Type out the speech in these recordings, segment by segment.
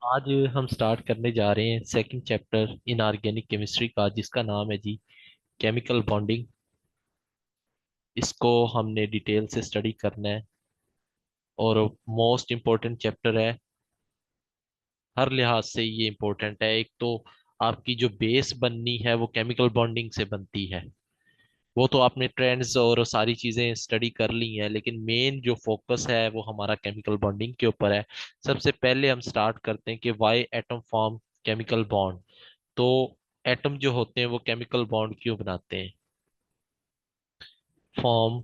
आज हम स्टार्ट करने जा रहे हैं सेकंड चैप्टर इनऑर्गेनिक केमिस्ट्री का, जिसका नाम है जी केमिकल बॉन्डिंग। इसको हमने डिटेल से स्टडी करना है और मोस्ट इम्पोर्टेंट चैप्टर है। हर लिहाज से ये इम्पोर्टेंट है। एक तो आपकी जो बेस बननी है वो केमिकल बॉन्डिंग से बनती है। वो तो आपने ट्रेंड्स और सारी चीजें स्टडी कर ली हैं, लेकिन मेन जो फोकस है वो हमारा केमिकल बॉन्डिंग के ऊपर है। सबसे पहले हम स्टार्ट करते हैं कि why atom form chemical bond. तो एटम जो होते हैं वो केमिकल बॉन्ड क्यों बनाते हैं? Form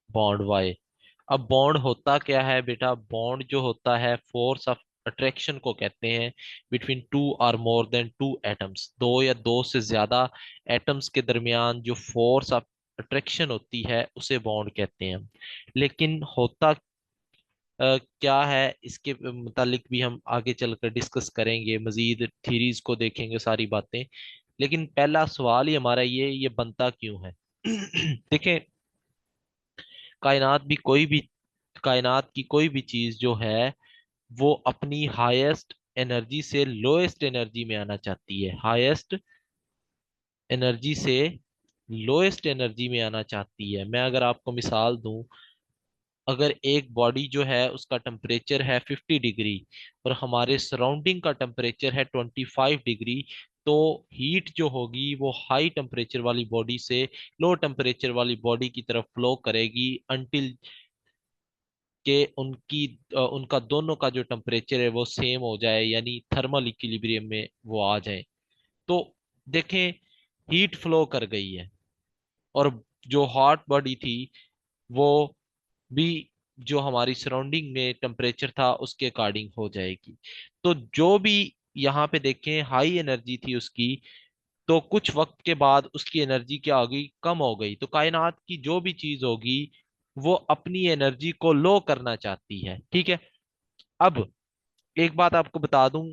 bond why. अब बॉन्ड होता क्या है बेटा? बॉन्ड जो होता है फोर्स ऑफ अट्रैक्शन को कहते हैं बिटवीन टू और मोर देन टू एटम्स। दो या दो से ज्यादा एटम्स के दरमियान जो फोर्स ऑफ अट्रैक्शन होती है उसे बॉन्ड कहते हैं हम। लेकिन होता क्या है इसके मुतालिक भी हम आगे चलकर डिस्कस करेंगे, मजीद थीरीज को देखेंगे, सारी बातें। लेकिन पहला सवाल ही हमारा ये बनता क्यों है? देखें, कायनात भी कोई भी कायनात की कोई भी चीज जो है वो अपनी हाईएस्ट एनर्जी से लोएस्ट एनर्जी में आना चाहती है। हाईएस्ट एनर्जी से लोएस्ट एनर्जी में आना चाहती है। मैं अगर आपको मिसाल दूं, अगर एक बॉडी जो है उसका टेम्परेचर है 50 डिग्री और हमारे सराउंडिंग का टेम्परेचर है 25 डिग्री, तो हीट जो होगी वो हाई टेम्परेचर वाली बॉडी से लो टेम्परेचर वाली बॉडी की तरफ फ्लो करेगी अनटिल के उनका दोनों का जो टेम्परेचर है वो सेम हो जाए, यानी थर्मल इक्विलिब्रियम में वो आ जाए। तो देखें, हीट फ्लो कर गई है और जो हॉट बॉडी थी वो भी जो हमारी सराउंडिंग में टेम्परेचर था उसके अकॉर्डिंग हो जाएगी। तो जो भी यहाँ पे देखें हाई एनर्जी थी उसकी, तो कुछ वक्त के बाद उसकी एनर्जी क्या होगी? कम हो गई। तो कायनात की जो भी चीज होगी वो अपनी एनर्जी को लो करना चाहती है, ठीक है। अब एक बात आपको बता दूं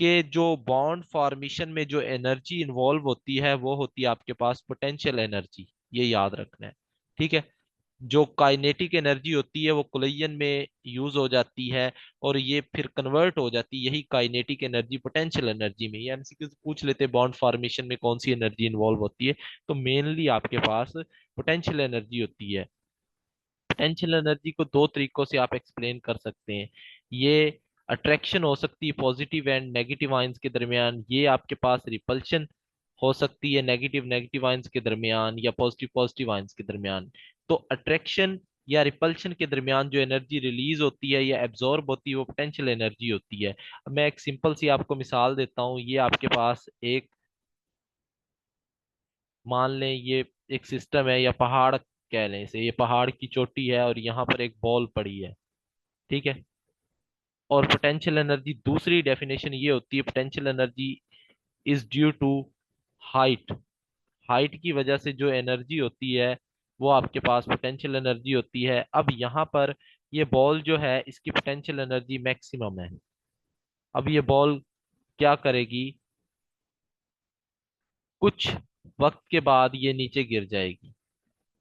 कि जो बॉन्ड फॉर्मेशन में जो एनर्जी इन्वॉल्व होती है वो होती है आपके पास पोटेंशियल एनर्जी। ये याद रखना है, ठीक है। जो काइनेटिक एनर्जी होती है वो कोलिजन में यूज हो जाती है और ये फिर कन्वर्ट हो जाती है, यही काइनेटिक एनर्जी पोटेंशियल एनर्जी में। ये एमसीक्यू पूछ लेते हैं बॉन्ड फॉर्मेशन में कौन सी एनर्जी इन्वॉल्व होती है, तो मेनली आपके पास पोटेंशियल एनर्जी होती है। पोटेंशियल एनर्जी को दो तरीकों से आप एक्सप्लेन कर सकते हैं। ये अट्रैक्शन हो सकती है पॉजिटिव एंड नेगेटिव आयंस के दरमियान, ये आपके पास रिपल्शन हो सकती है नेगेटिव नेगेटिव आयंस के दरमियान या पॉजिटिव पॉजिटिव आयंस के दरमियान। तो अट्रैक्शन या रिपल्शन के दरमियान जो एनर्जी रिलीज होती है या एब्जॉर्ब होती है वो पोटेंशियल एनर्जी होती है। अब मैं एक सिंपल सी आपको मिसाल देता हूँ। ये आपके पास एक, मान लें ये एक सिस्टम है या पहाड़ कह लें इसे, ये पहाड़ की चोटी है और यहाँ पर एक बॉल पड़ी है, ठीक है। और पोटेंशियल एनर्जी दूसरी डेफिनेशन ये होती है, potential energy is due to height. Height की वजह से जो एनर्जी होती है वो आपके पास पोटेंशियल एनर्जी होती है। अब यहाँ पर ये बॉल जो है इसकी पोटेंशियल एनर्जी मैक्सिमम है। अब ये बॉल क्या करेगी? कुछ वक्त के बाद ये नीचे गिर जाएगी।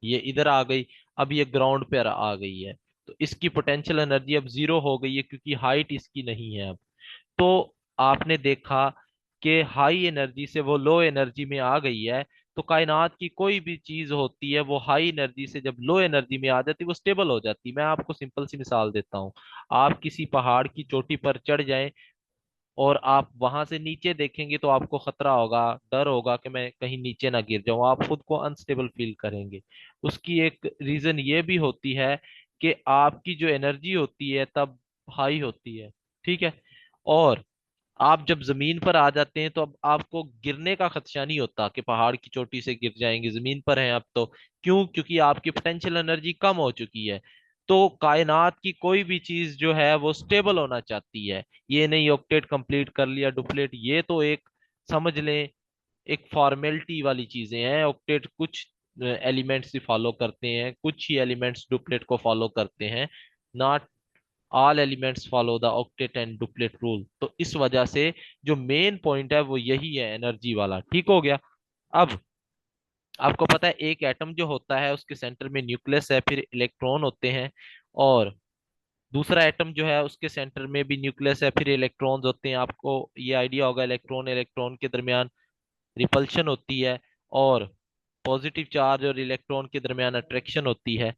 ये इधर आ गई, अब ये ग्राउंड पर आ गई है, तो इसकी पोटेंशियल एनर्जी अब जीरो हो गई है क्योंकि हाइट इसकी नहीं है अब। तो आपने देखा कि हाई एनर्जी से वो लो एनर्जी में आ गई है। तो कायनात की कोई भी चीज होती है वो हाई एनर्जी से जब लो एनर्जी में आ जाती है वो स्टेबल हो जाती है। मैं आपको सिंपल सी मिसाल देता हूँ। आप किसी पहाड़ की चोटी पर चढ़ जाएं और आप वहां से नीचे देखेंगे तो आपको खतरा होगा, डर होगा कि मैं कहीं नीचे ना गिर जाऊं, आप खुद को अनस्टेबल फील करेंगे। उसकी एक रीजन ये भी होती है कि आपकी जो एनर्जी होती है तब हाई होती है, ठीक है। और आप जब जमीन पर आ जाते हैं तो अब आपको गिरने का खदशा नहीं होता कि पहाड़ की चोटी से गिर जाएंगे, जमीन पर हैं अब तो। क्यों? क्योंकि आपकी पोटेंशियल एनर्जी कम हो चुकी है। तो कायनात की कोई भी चीज जो है वो स्टेबल होना चाहती है। ये नहीं ऑक्टेट कंप्लीट कर लिया डुप्लेट, ये तो एक समझ लें एक फॉर्मेलिटी वाली चीजें हैं। ऑक्टेट कुछ एलिमेंट्स ही फॉलो करते हैं, कुछ ही एलिमेंट्स डुप्लेट को फॉलो करते हैं। Not all elements follow the octet and duplet rule. तो इस वजह से जो मेन पॉइंट है वो यही है, एनर्जी वाला, ठीक हो गया। अब आपको पता है एक एटम जो होता है उसके सेंटर में न्यूक्लियस है, फिर इलेक्ट्रॉन होते हैं और दूसरा एटम जो है उसके सेंटर में भी न्यूक्लियस है, फिर इलेक्ट्रॉन्स होते हैं। आपको ये आइडिया होगा, इलेक्ट्रॉन इलेक्ट्रॉन के दरमियान रिपल्शन होती है, और पॉजिटिव चार्ज और इलेक्ट्रॉन के दरमियान अट्रैक्शन होती है,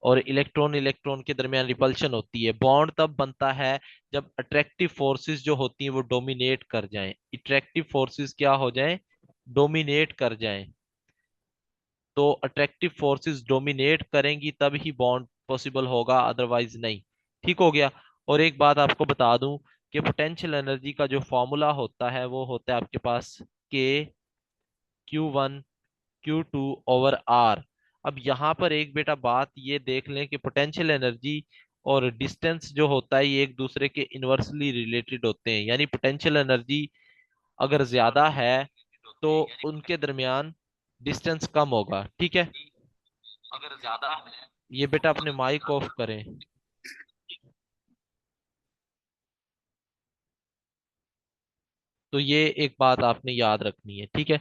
और इलेक्ट्रॉन इलेक्ट्रॉन के दरमियान रिपल्शन होती है। बॉन्ड तब बनता है जब अट्रैक्टिव फोर्सेस जो होती हैं वो डोमिनेट कर जाएं। अट्रैक्टिव फोर्सेस क्या हो जाएं? डोमिनेट कर जाएं। तो अट्रैक्टिव फोर्सेस डोमिनेट करेंगी तब ही बॉन्ड पॉसिबल होगा, अदरवाइज नहीं। ठीक हो गया। और एक बात आपको बता दूं कि पोटेंशियल एनर्जी का जो फॉर्मूला होता है वो होता है आपके पास के Q1 Q2/R। अब यहाँ पर एक बेटा बात ये देख लें कि पोटेंशियल एनर्जी और डिस्टेंस जो होता है ये एक दूसरे के इन्वर्सली रिलेटेड होते हैं। यानी पोटेंशियल एनर्जी अगर ज्यादा है तो उनके दरमियान डिस्टेंस कम होगा। ठीक है, अगर ज्यादा है। ये बेटा अपने माइक ऑफ करें। तो ये एक बात आपने याद रखनी है, ठीक है।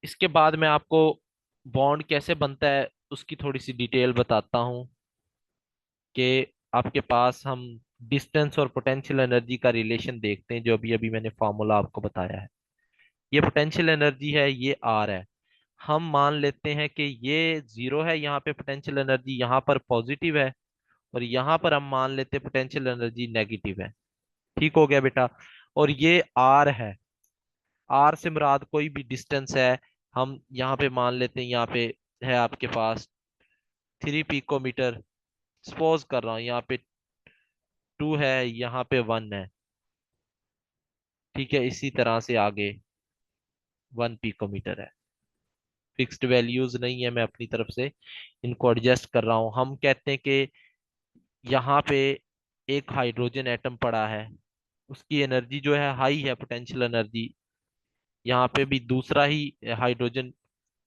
इसके बाद मैं आपको बॉन्ड कैसे बनता है उसकी थोड़ी सी डिटेल बताता हूँ कि आपके पास हम डिस्टेंस और पोटेंशियल एनर्जी का रिलेशन देखते हैं, जो अभी अभी मैंने फॉर्मूला आपको बताया है। ये पोटेंशियल एनर्जी है, ये आर है। हम मान लेते हैं कि ये जीरो है, यहाँ पे पोटेंशियल एनर्जी यहाँ पर पॉजिटिव है, और यहाँ पर हम मान लेते हैं पोटेंशियल एनर्जी नेगेटिव है। ठीक हो गया बेटा। और ये आर है, आर से मुराद कोई भी डिस्टेंस है। हम यहाँ पे मान लेते हैं, यहाँ पे है आपके पास 3 पिकोमीटर। सपोज कर रहा हूँ यहाँ पे 2 है, यहाँ पे 1 है। ठीक है, इसी तरह से आगे 1 पिकोमीटर है। फिक्स्ड वैल्यूज नहीं है, मैं अपनी तरफ से इनको एडजस्ट कर रहा हूँ। हम कहते हैं कि यहाँ पे एक हाइड्रोजन एटम पड़ा है, उसकी एनर्जी जो है हाई है, पोटेंशियल एनर्जी। यहाँ पे भी दूसरा ही हाइड्रोजन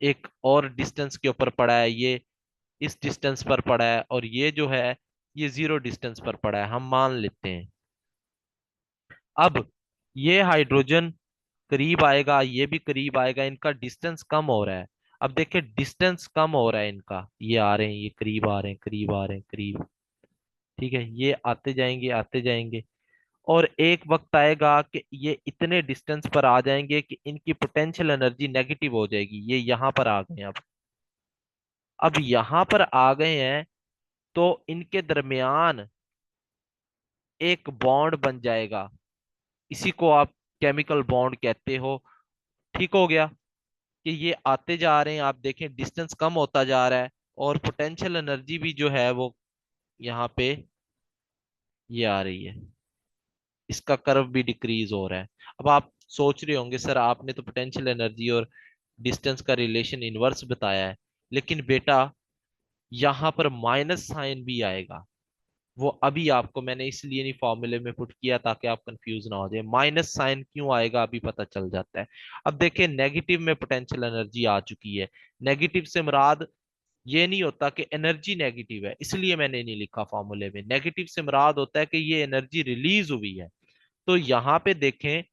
एक और डिस्टेंस के ऊपर पड़ा है, ये इस डिस्टेंस पर पड़ा है, और ये जो है ये जीरो डिस्टेंस पर पड़ा है, हम मान लेते हैं। अब ये हाइड्रोजन करीब आएगा, ये भी करीब आएगा, इनका डिस्टेंस कम हो रहा है। अब देखिए डिस्टेंस कम हो रहा है इनका, ये आ रहे हैं, ये करीब आ रहे हैं, करीब आ रहे हैं, करीब। ठीक है, ये आते जाएंगे आते जाएंगे, और एक वक्त आएगा कि ये इतने डिस्टेंस पर आ जाएंगे कि इनकी पोटेंशियल एनर्जी नेगेटिव हो जाएगी। ये यहाँ पर आ गए हैं। अब यहाँ पर आ गए हैं तो इनके दरमियान एक बॉन्ड बन जाएगा, इसी को आप केमिकल बॉन्ड कहते हो। ठीक हो गया कि ये आते जा रहे हैं, आप देखें डिस्टेंस कम होता जा रहा है, और पोटेंशियल एनर्जी भी जो है वो यहाँ पे ये आ रही है, इसका कर्व भी डिक्रीज हो रहा है। अब आप सोच रहे होंगे सर आपने तो पोटेंशियल एनर्जी और डिस्टेंस का रिलेशन इनवर्स बताया है, लेकिन बेटा यहाँ पर माइनस साइन भी आएगा। वो अभी आपको मैंने इसलिए नहीं फॉर्मूले में पुट किया ताकि आप कंफ्यूज ना हो जाए। माइनस साइन क्यों आएगा अभी पता चल जाता है। अब देखिए नेगेटिव में पोटेंशियल एनर्जी आ चुकी है। नेगेटिव से मुराद ये नहीं होता कि एनर्जी नेगेटिव है, इसलिए मैंने नहीं लिखा फॉर्मूले में। नेगेटिव से मुराद होता है कि ये एनर्जी रिलीज हुई है। तो यहाँ पे देखें,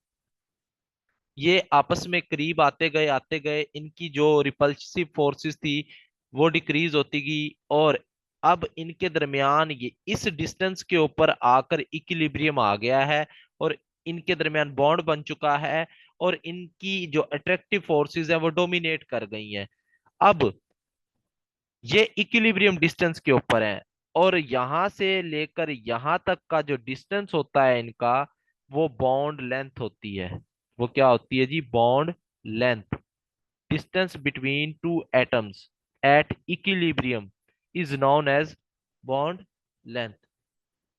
ये आपस में करीब आते गए, इनकी जो रिपल्सिव फोर्सेस थी वो डिक्रीज होती गई, और अब इनके दरमियान ये इस डिस्टेंस के ऊपर आकर इक्विलिब्रियम आ गया है, और इनके दरमियान बॉन्ड बन चुका है, और इनकी जो अट्रैक्टिव फोर्सेस है वो डोमिनेट कर गई हैं। अब ये इक्विलिब्रियम डिस्टेंस के ऊपर है, और यहां से लेकर यहां तक का जो डिस्टेंस होता है इनका, वो बॉन्ड लेंथ होती है। वो क्या होती है जी? Bond length. Distance between two atoms at equilibrium is known as bond length.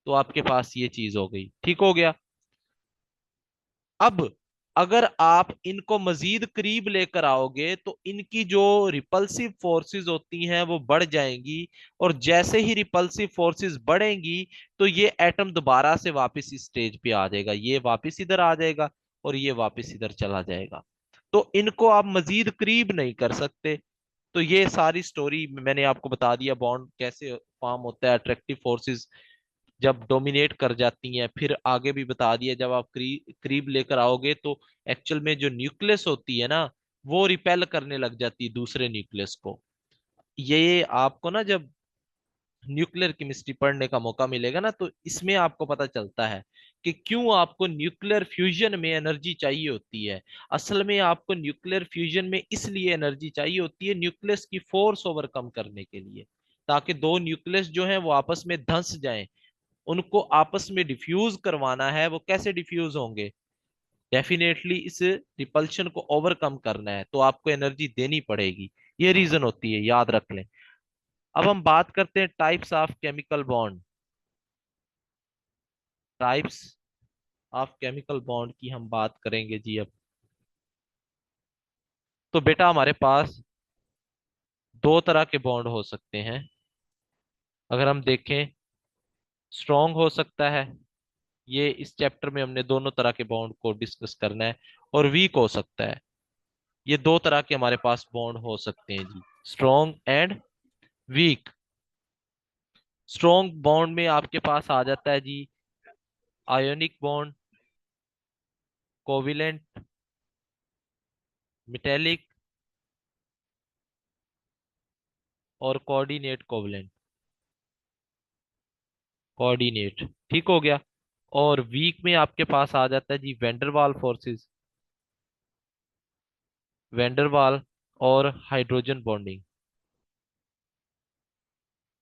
तो आपके पास ये चीज हो गई। ठीक हो गया। अब अगर आप इनको मजीद करीब लेकर आओगे तो इनकी जो रिपल्सिव फोर्सेस होती हैं वो बढ़ जाएंगी, और जैसे ही रिपल्सिव फोर्सेस बढ़ेंगी तो ये एटम दोबारा से वापस इस स्टेज पे आ जाएगा, ये वापस इधर आ जाएगा, और ये वापस इधर चला जाएगा। तो इनको आप मजीद करीब नहीं कर सकते। तो ये सारी स्टोरी मैंने आपको बता दिया, बॉन्ड कैसे फॉर्म होता है, अट्रैक्टिव फोर्सेस जब डोमिनेट कर जाती हैं। फिर आगे भी बता दिया, जब आप करीब लेकर आओगे तो एक्चुअल में जो न्यूक्लियस होती है ना, वो रिपेल करने लग जाती है दूसरे न्यूक्लियस को। ये आपको ना जब न्यूक्लियर केमिस्ट्री पढ़ने का मौका मिलेगा ना, तो इसमें आपको पता चलता है कि क्यों आपको न्यूक्लियर फ्यूजन में एनर्जी चाहिए होती है। असल में आपको न्यूक्लियर फ्यूजन में इसलिए एनर्जी चाहिए होती है न्यूक्लियस की फोर्स ओवरकम करने के लिए, ताकि दो न्यूक्लियस जो हैं वो आपस में धंस जाएं। उनको आपस में डिफ्यूज करवाना है, वो कैसे डिफ्यूज होंगे? डेफिनेटली इस रिपल्शन को ओवरकम करना है तो आपको एनर्जी देनी पड़ेगी। ये रीजन होती है, याद रख लें। अब हम बात करते हैं types of chemical bond. Types of chemical bond की हम बात करेंगे जी अब। तो बेटा हमारे पास दो तरह के बॉन्ड हो सकते हैं। अगर हम देखें, स्ट्रॉन्ग हो सकता है, ये इस चैप्टर में हमने दोनों तरह के बॉन्ड को डिस्कस करना है। और वीक हो सकता है। ये दो तरह के हमारे पास बॉन्ड हो सकते हैं जी, strong and weak. Strong bond में आपके पास आ जाता है जी आयोनिक बॉन्ड, कोविलेंट, मेटेलिक और कोऑर्डिनेट कोवलेंट। कोऑर्डिनेट, ठीक हो गया। और वीक में आपके पास आ जाता है जी वेंडरवाल फोर्सेस, वेंडरवाल और हाइड्रोजन बॉन्डिंग।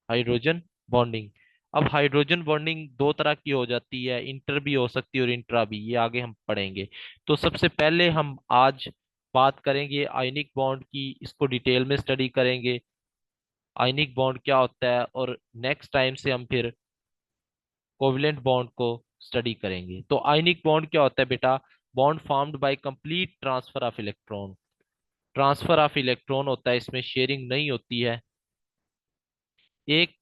Hydrogen bonding. अब हाइड्रोजन बॉन्डिंग दो तरह की हो जाती है, इंटर भी हो सकती है और इंट्रा भी, ये आगे हम पढ़ेंगे। तो सबसे पहले हम आज बात करेंगे आयनिक बॉन्ड की, इसको डिटेल में स्टडी करेंगे, आयनिक बॉन्ड क्या होता है। और नेक्स्ट टाइम से हम फिर कोवलेंट बॉन्ड को स्टडी करेंगे। तो आयनिक बॉन्ड क्या होता है बेटा? Bond formed by complete transfer of electron. Transfer of electron होता है, इसमें शेयरिंग नहीं होती है। एक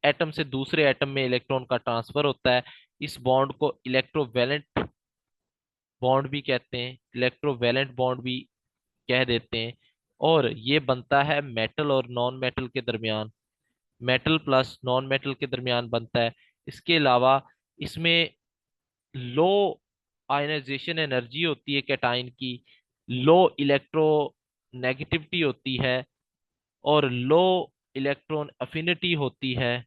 एटम से दूसरे एटम में इलेक्ट्रॉन का ट्रांसफर होता है। इस बॉन्ड को इलेक्ट्रोवैलेंट बॉन्ड भी कहते हैं, इलेक्ट्रोवैलेंट बॉन्ड भी कह देते हैं। और ये बनता है मेटल और नॉन मेटल के दरमियान, मेटल प्लस नॉन मेटल के दरमियान बनता है। इसके अलावा इसमें लो आयनाइजेशन एनर्जी होती है कैटाइन की, लो इलेक्ट्रो नेगेटिविटी होती है, और लो इलेक्ट्रॉन अफिनिटी होती है,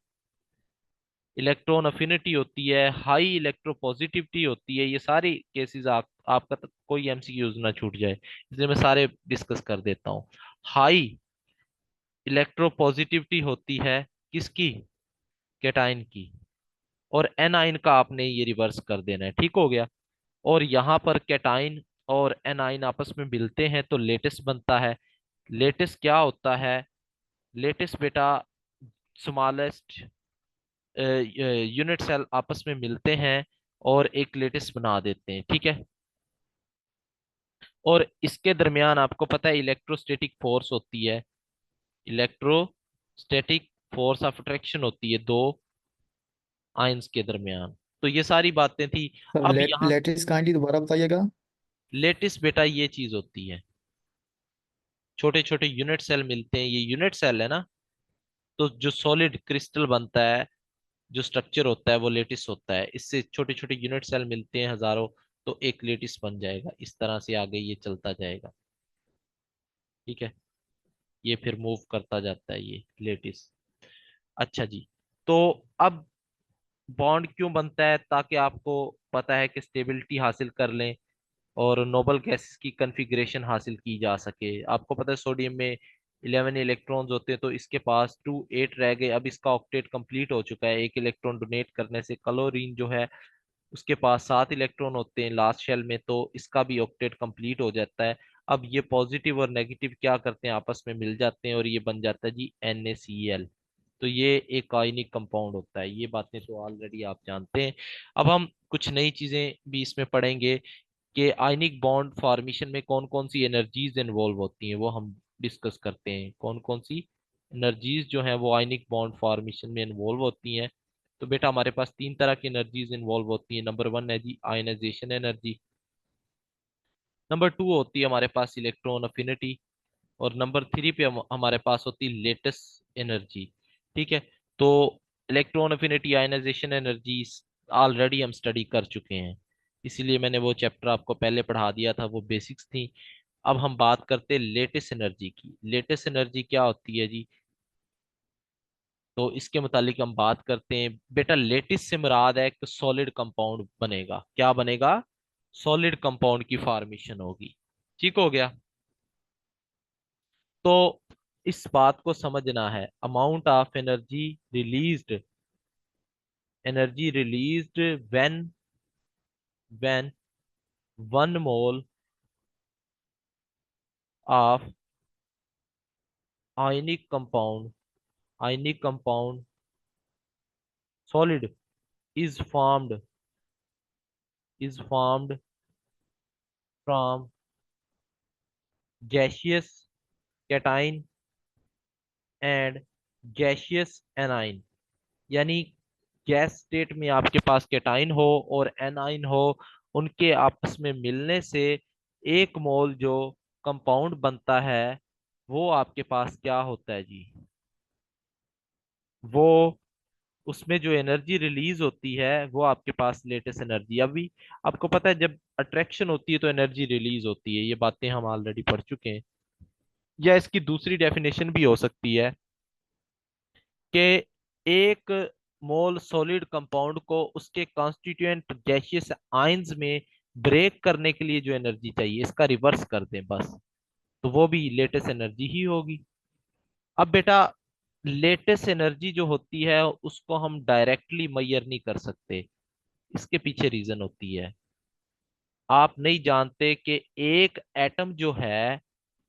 इलेक्ट्रॉन अफिनिटी होती है, हाई इलेक्ट्रोपॉजिटिविटी होती है। ये सारी केसेस आपका कोई एमसीक्यूज ना छूट जाए, इसलिए मैं सारे डिस्कस कर देता हूँ। हाई इलेक्ट्रोपॉजिटिविटी होती है किसकी? कैटाइन की। और एनाइन का आपने ये रिवर्स कर देना है, ठीक हो गया। और यहाँ पर कैटाइन और एनाइन आपस में मिलते हैं तो लेटिस बनता है। लेटिस क्या होता है? लेटिस बेटा स्मॉलेस्ट यूनिट सेल आपस में मिलते हैं और एक लेटिस बना देते हैं, ठीक है। और इसके दरमियान आपको पता है इलेक्ट्रोस्टैटिक फोर्स होती है, इलेक्ट्रोस्टैटिक फोर्स ऑफ अट्रैक्शन होती है दो आयंस के दरमियान। तो ये सारी बातें थी। सर अब यहाँ लेटेस्ट काइंडली दोबारा बताइएगा। लेटिस बेटा ये चीज होती है, छोटे छोटे यूनिट सेल मिलते हैं, ये यूनिट सेल है ना। तो जो सॉलिड क्रिस्टल बनता है, जो स्ट्रक्चर होता है वो लेटिस होता है। इससे छोटे छोटे यूनिट सेल मिलते हैं हजारों, तो एक लेटिस बन जाएगा। इस तरह से आगे ये चलता जाएगा, ठीक है। ये फिर मूव करता जाता है ये लेटिस। अच्छा जी। तो अब बॉन्ड क्यों बनता है? ताकि आपको पता है कि स्टेबिलिटी हासिल कर लें और नोबल गैसेस की कन्फिग्रेशन हासिल की जा सके। आपको पता है सोडियम में 11 इलेक्ट्रॉन्स होते हैं, तो इसके पास 2 8 रह गए। अब इसका ऑक्टेट कंप्लीट हो चुका है, एक इलेक्ट्रॉन डोनेट करने से। क्लोरीन जो है उसके पास 7 इलेक्ट्रॉन होते हैं लास्ट शेल में, तो इसका भी ऑक्टेट कंप्लीट हो जाता है। अब ये पॉजिटिव और नेगेटिव क्या करते हैं, आपस में मिल जाते हैं और ये बन जाता है जी NaCl। तो ये एक आयनिक कंपाउंड होता है। ये बातें तो ऑलरेडी आप जानते हैं। अब हम कुछ नई चीजें भी इसमें पढ़ेंगे कि आयनिक बॉन्ड फॉर्मेशन में कौन कौन सी एनर्जीज इन्वॉल्व होती हैं, वो हम डिस्कस करते हैं। कौन कौन सी एनर्जीज जो है वो आयनिक बॉन्ड फॉर्मेशन में इन्वॉल्व होती हैं। तो बेटा हमारे पास तीन तरह की एनर्जीज इन्वॉल्व होती है। नंबर 1 है जी आयनाइजेशन एनर्जी, नंबर 2 होती है हमारे पास इलेक्ट्रॉन अफिनिटी, और नंबर 3 पे हमारे पास होती है लेटेस्ट एनर्जी, ठीक है। तो electron affinity ionisation energy already हम स्टडी कर चुके हैं, इसीलिए मैंने वो चैप्टर आपको पहले पढ़ा दिया था, वो बेसिक्स थी। अब हम बात करते हैं लेटेस्ट एनर्जी की। लेटेस्ट एनर्जी क्या होती है जी? तो इसके मुतालिक हम बात करते हैं बेटा। लेटिस से मुराद है कि सॉलिड कंपाउंड बनेगा। क्या बनेगा? सॉलिड कंपाउंड की फॉर्मेशन होगी। ठीक हो गया। तो इस बात को समझना है, amount of energy released when 1 mole of ionic compound ionic compound solid is formed from gaseous cation and gaseous anion। यानी गैस स्टेट में आपके पास कैटाइन हो और एनाइन हो, उनके आपस में मिलने से 1 मोल जो कंपाउंड बनता है, वो आपके पास क्या होता है जी? वो उसमें जो एनर्जी रिलीज होती है वो आपके पास लेटेस्ट एनर्जी। अभी आपको पता है जब अट्रैक्शन होती है तो एनर्जी रिलीज होती है, ये बातें हम ऑलरेडी पढ़ चुके हैं। या इसकी दूसरी डेफिनेशन भी हो सकती है कि 1 मोल सॉलिड कंपाउंड को उसके कॉन्स्टिट्यूएंट गैसियस आयंस में ब्रेक करने के लिए जो एनर्जी चाहिए, इसका रिवर्स कर दें बस, तो वो भी लेटेस्ट एनर्जी ही होगी। अब बेटा, लेटेस्ट एनर्जी जो होती है उसको हम डायरेक्टली मैयर नहीं कर सकते। इसके पीछे रीजन होती है, आप नहीं जानते कि एक एटम जो है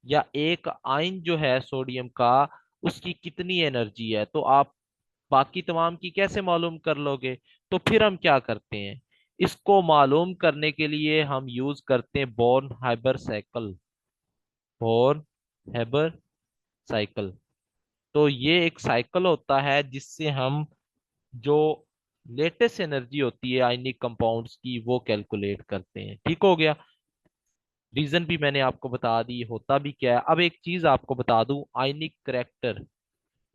या एक आयन जो है सोडियम का, उसकी कितनी एनर्जी है। तो आप बाकी तमाम की कैसे मालूम कर लोगे? तो फिर हम क्या करते हैं, इसको मालूम करने के लिए हम यूज करते हैं बोर्न हैबर साइकिल। तो ये एक साइकिल होता है जिससे हम जो लेटेस्ट एनर्जी होती है आयनिक कंपाउंड्स की वो कैलकुलेट करते हैं। ठीक हो गया। रीजन भी मैंने आपको बता दी, होता भी क्या है। अब एक चीज आपको बता दूं, आयनिक करेक्टर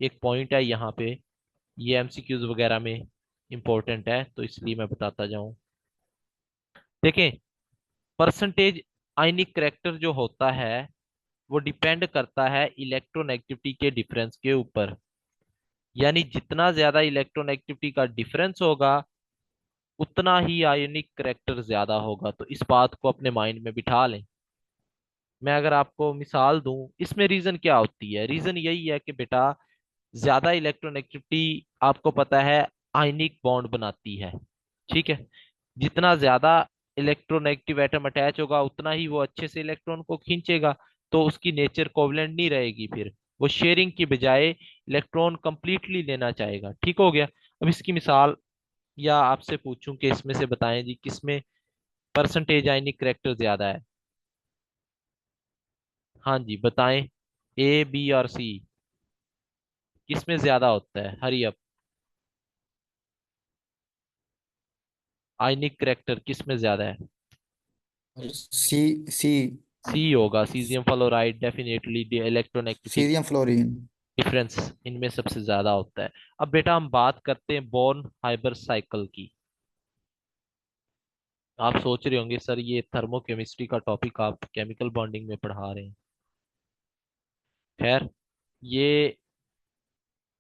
एक पॉइंट है यहाँ पे, ये एमसीक्यूज वगैरह में इंपॉर्टेंट है तो इसलिए मैं बताता जाऊं। देखें, परसेंटेज आयनिक करेक्टर जो होता है वो डिपेंड करता है इलेक्ट्रोनेगेटिविटी के डिफरेंस के ऊपर। यानी जितना ज्यादा इलेक्ट्रोनेगेटिविटी का डिफरेंस होगा उतना ही आयनिक करेक्टर ज्यादा होगा। तो इस बात को अपने माइंड में बिठा लें। मैं अगर आपको मिसाल दूं, इसमें रीजन क्या होती है? रीजन यही है कि बेटा, ज्यादा इलेक्ट्रोनेगेटिविटी आपको पता है आयनिक बॉन्ड बनाती है। ठीक है। जितना ज्यादा इलेक्ट्रोनेगेटिव एटम अटैच होगा उतना ही वो अच्छे से इलेक्ट्रॉन को खींचेगा। तो उसकी नेचर कोवलेंट नहीं रहेगी, फिर वो शेयरिंग की बजाय इलेक्ट्रॉन कंप्लीटली लेना चाहेगा। ठीक हो गया। अब इसकी मिसाल, या आपसे पूछूं कि इसमें से बताएं जी किसमें परसेंटेज आयनिक करेक्टर ज्यादा है? हाँ जी बताएं, ए बी और सी, किसमें ज्यादा होता है? Hurry up. आयनिक करेक्टर किसमें ज्यादा है? सी सी सी होगा, caesium fluoride definitely. Electronegativity cerium fluorine. Difference इनमें सबसे ज्यादा होता है। अब बेटा हम बात करते हैं बोर्न हाइबर साइकिल की। आप सोच रहे होंगे सर ये थर्मोकेमिस्ट्री का टॉपिक आप केमिकल बॉन्डिंग में पढ़ा रहे हैं। खैर, ये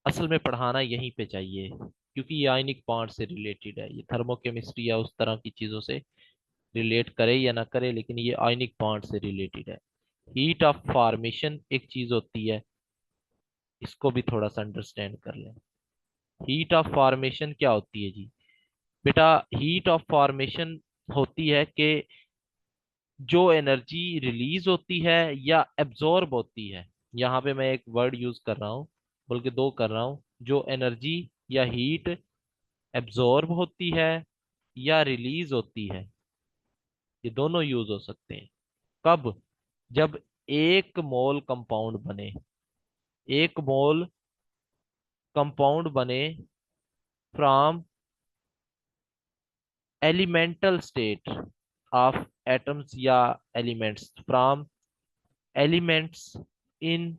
असल में पढ़ाना यहीं पे चाहिए क्योंकि ये आयनिक बॉन्ड से रिलेटेड है। ये थर्मोकेमिस्ट्री या उस तरह की चीजों से रिलेट करे या ना करे, लेकिन ये आयनिक बॉन्ड से रिलेटेड है। हीट ऑफ फॉर्मेशन एक चीज होती है, इसको भी थोड़ा सा अंडरस्टैंड कर लें। हीट ऑफ फॉर्मेशन क्या होती है जी? बेटा, हीट ऑफ फॉर्मेशन होती है कि जो एनर्जी रिलीज होती है या एब्जॉर्ब होती है, यहाँ पे मैं एक वर्ड यूज कर रहा हूँ, बल्कि दो कर रहा हूँ, जो एनर्जी या हीट एब्जॉर्ब होती है या रिलीज होती है, ये दोनों यूज हो सकते हैं। कब? जब 1 मोल कंपाउंड बने, 1 मोल कंपाउंड बने from elemental state of atoms या elements, from elements in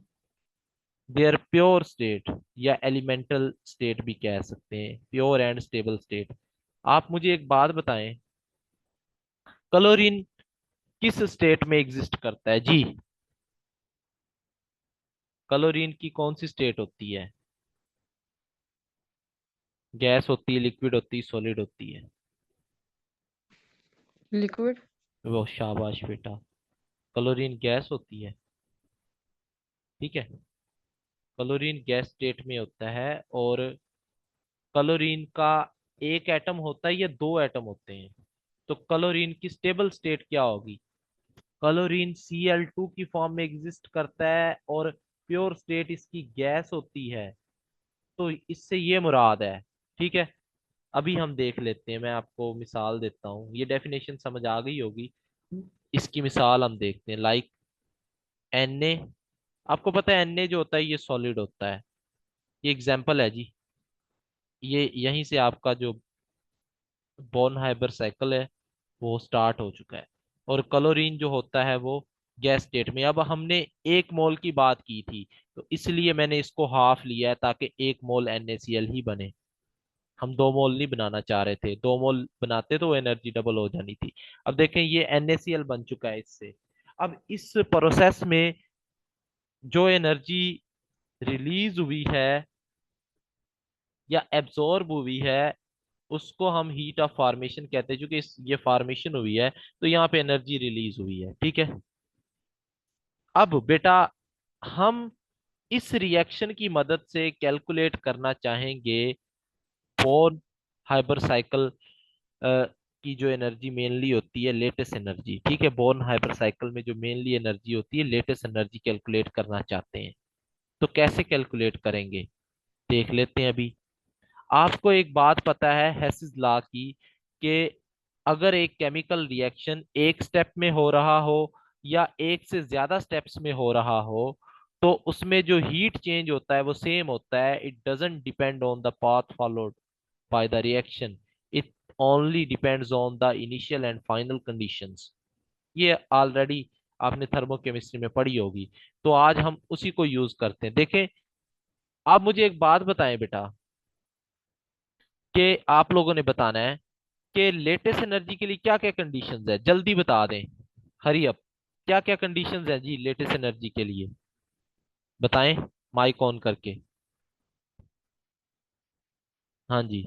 their pure state, या एलिमेंटल स्टेट भी कह सकते हैं, प्योर एंड स्टेबल स्टेट। आप मुझे एक बात बताएं, क्लोरीन किस स्टेट में एग्जिस्ट करता है जी? क्लोरीन की कौन सी स्टेट होती है? गैस होती है, लिक्विड होती है, सॉलिड होती है? लिक्विड। वो शाबाश बेटा, क्लोरीन गैस होती है। ठीक है, क्लोरीन गैस स्टेट में होता है। और क्लोरीन का एक एटम होता है या दो एटम होते हैं? तो क्लोरीन की स्टेबल स्टेट क्या होगी? क्लोरीन Cl2 की फॉर्म में एग्जिस्ट करता है और प्योर स्टेट इसकी गैस होती है। तो इससे ये मुराद है। ठीक है, अभी हम देख लेते हैं, मैं आपको मिसाल देता हूँ, ये डेफिनेशन समझ आ गई होगी। इसकी मिसाल हम देखते हैं, लाइक Na। आपको पता है Na जो होता है ये सॉलिड होता है। ये एग्जाम्पल है जी। ये यहीं से आपका जो बोर्नहाइबर साइकिल है वो स्टार्ट हो चुका है। और क्लोरीन जो होता है वो गैस स्टेट में। अब हमने एक मोल की बात की थी, तो इसलिए मैंने इसको हाफ लिया है ताकि एक मोल NaCl ही बने। हम दो मोल नहीं बनाना चाह रहे थे, दो मोल बनाते तो एनर्जी डबल हो जानी थी। अब देखें ये NaCl बन चुका है इससे। अब इस प्रोसेस में जो एनर्जी रिलीज हुई है या एब्जॉर्ब हुई है उसको हम हीट ऑफ फॉर्मेशन कहते हैं। क्योंकि ये फॉर्मेशन हुई है तो यहाँ पे एनर्जी रिलीज हुई है। ठीक है, अब बेटा हम इस रिएक्शन की मदद से कैलकुलेट करना चाहेंगे बोर्न हाइबर साइकिल की जो एनर्जी मेनली होती है लेटेस्ट एनर्जी। ठीक है, बोर्न हाइपर साइकिल में जो मेनली एनर्जी होती है लेटेस्ट एनर्जी कैलकुलेट करना चाहते हैं। तो कैसे कैलकुलेट करेंगे देख लेते हैं अभी। आपको एक बात पता है हेसिस लॉ की, कि अगर एक केमिकल रिएक्शन एक स्टेप में हो रहा हो या एक से ज्यादा स्टेप्स में हो रहा हो तो उसमें जो हीट चेंज होता है वो सेम होता है। It doesn't depend on the path followed by the reaction, it only depends on the initial and final conditions। ये ऑलरेडी आपने थर्मोकेमिस्ट्री में पढ़ी होगी। तो आज हम उसी को यूज करते हैं। देखें, आप मुझे एक बात बताएं बेटा, कि आप लोगों ने बताना है कि लेटेस्ट एनर्जी के लिए क्या क्या कंडीशंस है, जल्दी बता दें। हरी अप, क्या क्या कंडीशंस है जी लेटेस्ट एनर्जी के लिए? बताएं, माइक ऑन करके। हाँ जी,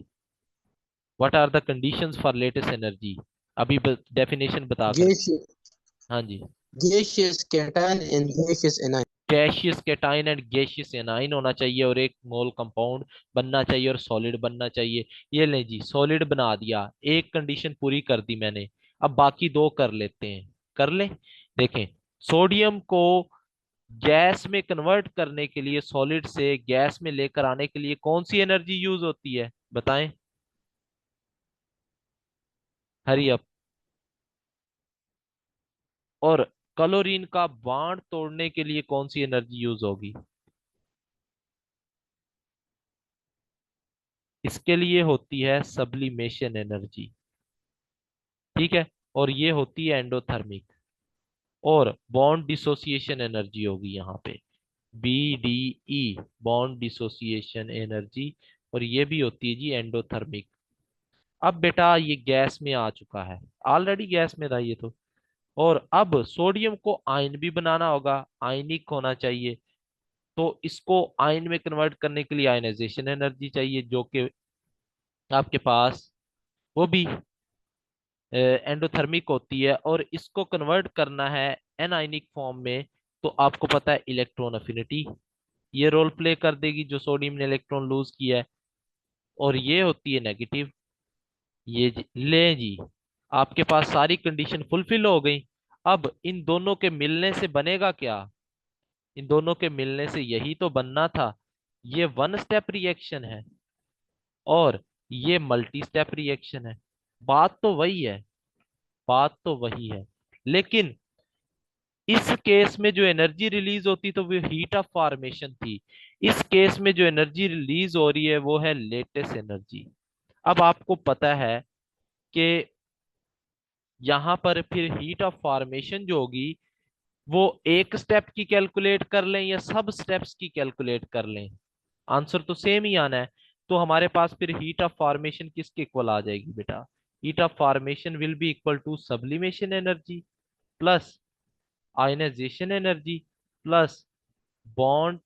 what are the conditions for latest energy? अभी डेफिनेशन बता कर। gaseous हाँ जी, gaseous cation and gaseous anion. Gaseous cation and gaseous anion होना चाहिए और एक मोल कंपाउंड बनना चाहिए और सॉलिड बनना चाहिए। ये ले जी, सॉलिड बना दिया, एक कंडीशन पूरी कर दी मैंने। अब बाकी दो कर लेते हैं, कर ले। देखें, सोडियम को गैस में कन्वर्ट करने के लिए, सॉलिड से गैस में लेकर आने के लिए कौन सी एनर्जी यूज होती है बताएं? Hurry up. और क्लोरीन का बांड तोड़ने के लिए कौन सी एनर्जी यूज होगी? इसके लिए होती है सब्लिमेशन एनर्जी। ठीक है, और ये होती है एंडोथर्मिक। और बॉन्ड डिसोसिएशन एनर्जी होगी यहाँ पे, BDE, बॉन्ड डिसोसिएशन एनर्जी। और ये भी होती है जी एंडोथर्मिक। अब बेटा ये गैस में आ चुका है, ऑलरेडी गैस में था ये तो। और अब सोडियम को आयन भी बनाना होगा, आयनिक होना चाहिए। तो इसको आयन में कन्वर्ट करने के लिए आयनाइजेशन एनर्जी चाहिए, जो कि आपके पास वो भी एंडोथर्मिक होती है। और इसको कन्वर्ट करना है एनाइनिक फॉर्म में। तो आपको पता है इलेक्ट्रॉन अफिनिटी ये रोल प्ले कर देगी, जो सोडियम ने इलेक्ट्रॉन लूज किया है। और ये होती है नेगेटिव। ले जी, आपके पास सारी कंडीशन फुलफिल हो गई। अब इन दोनों के मिलने से बनेगा क्या? इन दोनों के मिलने से यही तो बनना था। ये वन स्टेप रिएक्शन है और ये मल्टी स्टेप रिएक्शन है। बात तो वही है, बात तो वही है। लेकिन इस केस में जो एनर्जी रिलीज होती तो वो हीट ऑफ फॉर्मेशन थी। इस केस में जो एनर्जी रिलीज हो रही है वो है लेटेस्ट एनर्जी। अब आपको पता है कि यहां पर फिर हीट ऑफ फॉर्मेशन जो होगी वो एक स्टेप की कैलकुलेट कर लें या सब स्टेप्स की कैलकुलेट कर लें, आंसर तो सेम ही आना है। तो हमारे पास फिर हीट ऑफ फॉर्मेशन किसके इक्वल आ जाएगी बेटा? Heat of formation will be equal to sublimation energy plus ionisation energy plus bond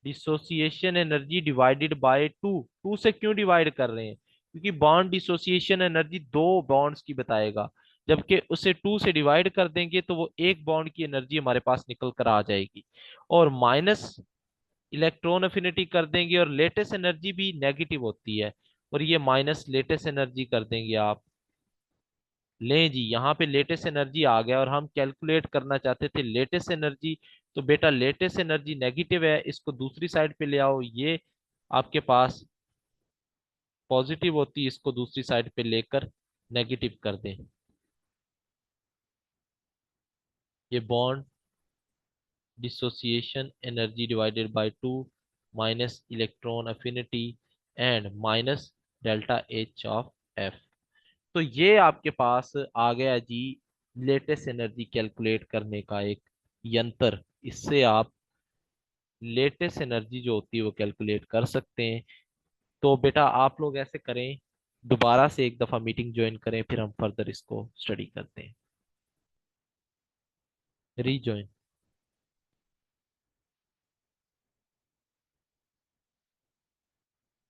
dissociation energy divided by two. Two से क्यों डिवाइड कर रहे हैं? क्योंकि बॉन्ड डिसोसिएशन एनर्जी दो बॉन्ड्स की बताएगा, जबकि उसे टू से डिवाइड कर देंगे तो वो एक बॉन्ड की एनर्जी हमारे पास निकल कर आ जाएगी। और माइनस इलेक्ट्रॉन अफिनिटी कर देंगे, और लेटेस्ट एनर्जी भी नेगेटिव होती है, और ये माइनस लेटेस्ट एनर्जी कर देंगे आप। लें जी, यहाँ पे लेटेस्ट एनर्जी आ गया, और हम कैलकुलेट करना चाहते थे लेटेस्ट एनर्जी। तो बेटा लेटेस्ट एनर्जी नेगेटिव है, इसको दूसरी साइड पे ले आओ, ये आपके पास पॉजिटिव होती है, इसको दूसरी साइड पे लेकर नेगेटिव कर दें। ये bond dissociation energy divided by to minus electron affinity and minus delta H of F. तो ये आपके पास आ गया जी लेटेस्ट एनर्जी कैलकुलेट करने का एक यंत्र। इससे आप लेटेस्ट एनर्जी जो होती है वो कैलकुलेट कर सकते हैं। तो बेटा आप लोग ऐसे करें, दोबारा से एक दफा मीटिंग ज्वाइन करें, फिर हम फर्दर इसको स्टडी करते हैं। रीज्वाइन।